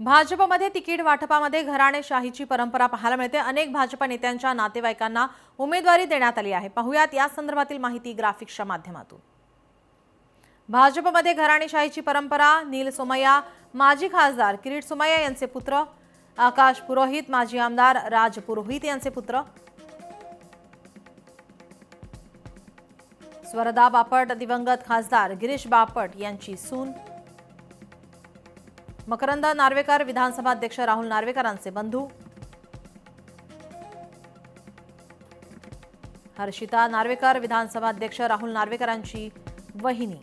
भाजपमध्ये तिकीट वाटपामध्ये घराणेशाहीची परंपरा पाहायला मिळते। अनेक भाजप नेत्यांच्या नातेवाईकांना उमेदवारी देण्यात आली आहे। पाहुयात या संदर्भातील माहिती ग्राफिक्सच्या माध्यमातून। भाजपमध्ये घराणेशाहीची परंपरा। नील सोमय्या माजी खासदार किरीट सोमय्या यांचे पुत्र, आकाश पुरोहित माजी आमदार राज पुरोहित यांचे पुत्र, स्वरदा बापट दिवंगत खासदार गिरीश बापट यांची सून, मकरंद नार्वेकर विधानसभा अध्यक्ष राहुल नार्वेकरांचे बंधू, हर्षिता नार्वेकर विधानसभा अध्यक्ष राहुल नार्वेकरांची वहिनी।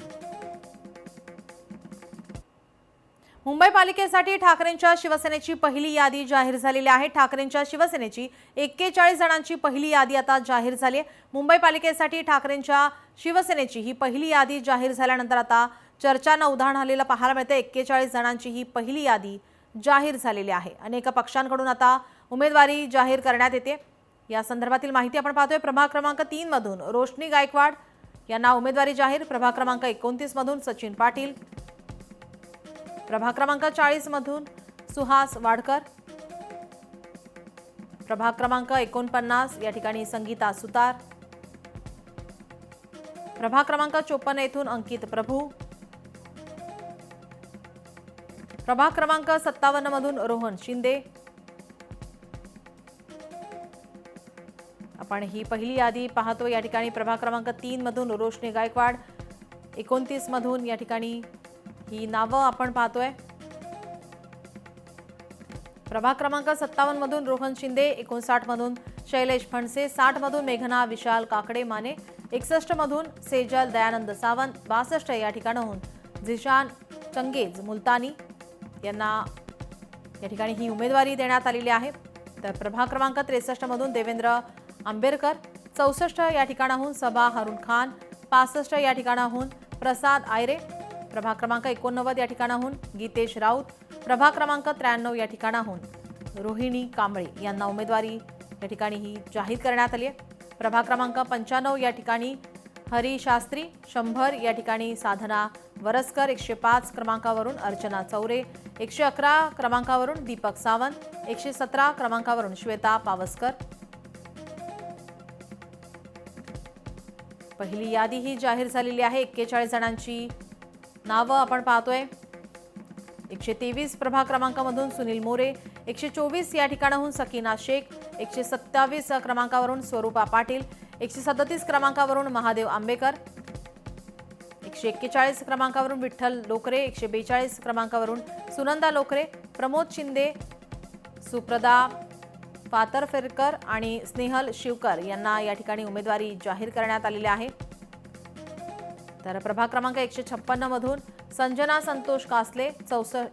मुंबई पालिकेसाठी ठाकरेंच्या शिवसेनेची पहिली यादी जाहीर झालेली आहे। ठाकरेंच्या शिवसेनेची 41 जणांची पहिली यादी आता जाहीर झाली आहे। मुंबई पालिकेसाठी ठाकरेंच्या शिवसेनेची ही पहिली यादी जाहीर झाल्यानंतर आता चर्चांना उधाण आलेलं पाहायला मिळते। 41 जणांची ही पहिली यादी जाहीर झालेली आहे। अनेक पक्षांकडून आता उमेदवारी जाहीर करण्यात येते। या संदर्भातील माहिती आपण पाहतोय। प्रभाग क्रमांक 3 मधून रोशनी गायकवाड यांना उमेदवारी जाहीर। प्रभाग क्रमांक 29 मधून सचिन पाटील, प्रभाग क्रमांक 40 मधून सुहास वाडकर, प्रभाग क्रमांक 49 या ठिकाणी संगीता सुतार, प्रभाग क्रमांक 54 येथून अंकित प्रभू, प्रभाग क्रमांक 57 मधून रोहन शिंदे। आपण ही पहिली यादी पाहतो। या ठिकाणी प्रभाग क्रमांक 3 मधून रोशनी गायकवाड, 29 मधून या ठिकाणी ही नावं आपण पाहतोय। प्रभाग क्रमांक 57 मधून रोहन शिंदे, 59 मधून शैलेश फणसे, 60 मधून मेघना विशाल काकडे माने, 61 मधून सेजल दयानंद सावंत, 62 या ठिकाणाहून झिशान चंगेज मुलतानी यांना या ठिकाणी ही उमेदवारी देण्यात आलेली आहे। तर प्रभाग क्रमांक 63 मधून देवेंद्र आंबेडकर, 64 या ठिकाणाहून सबा हरुण खान, 65 या ठिकाणाहून प्रसाद आयरे, प्रभाग क्रमांक 89 या ठिकाणाहून गीतेश राऊत, प्रभाग क्रमांक 93 या ठिकाणाहून रोहिणी कांबळे यांना उमेदवारी या ठिकाणी ही जाहीर करण्यात आली आहे। प्रभाग क्रमांक 95 या ठिकाणी हरी शास्त्री, 100 या ठिकाणी साधना वरसकर, 105 क्रमांकावरून अर्चना चौरे, 111 क्रमांकावरून दीपक सावंत, 117 क्रमांकावरून श्वेता पावसकर। पहिली यादी ही जाहीर झालेली आहे। 41 जणांची नावं आपण पाहतोय। 123 प्रभाग क्रमांकामधून सुनील मोरे, 124 या ठिकाणाहून सकीना शेख, 127 क्रमांकावरून स्वरूपा पाटील, 137 क्रमांकावरून महादेव आंबेकर, 141 क्रमांकावरून विठ्ठल लोकरे, 142 क्रमांकावरून सुनंदा लोकरे, प्रमोद शिंदे, सुप्रदा पातरफेरकर आणि स्नेहल शिवकर यांना या ठिकाणी उमेदवारी जाहीर करण्यात आलेली आहे। तर प्रभाग क्रमांक 156 मधून संजना संतोष कासले,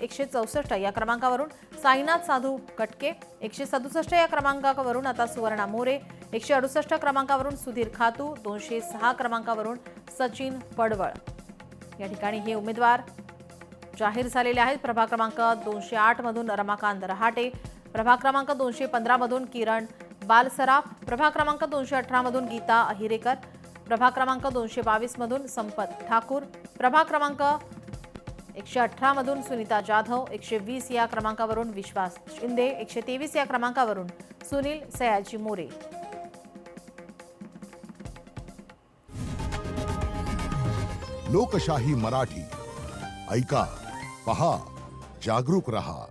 164 या क्रमांकावरून साईनाथ साधू कटके, 167 या क्रमांकावरून आता सुवर्णा मोरे, 168 क्रमांकावरून सुधीर खातू, 206 क्रमांकावरून सचिन पडवळ या ठिकाणी हे उमेदवार जाहीर झालेले आहेत। प्रभाग क्रमांक 208 मधून रमाकांत रहाटे, प्रभाग क्रमांक 215 मधून किरण बालसराफ, प्रभाग क्रमांक 218 मधून गीता अहिरेकर, प्रभाग क्रमांक 222 मधून संपत ठाकूर, प्रभाग क्रमांक 118 मधून सुनीता जाधव, 120 या क्रमांकावरून विश्वास शिंदे, 123 या क्रमांकावरून सुनील सयाजी मोरे। लोकशाही मराठी ऐका, पहा, जागरूक रहा।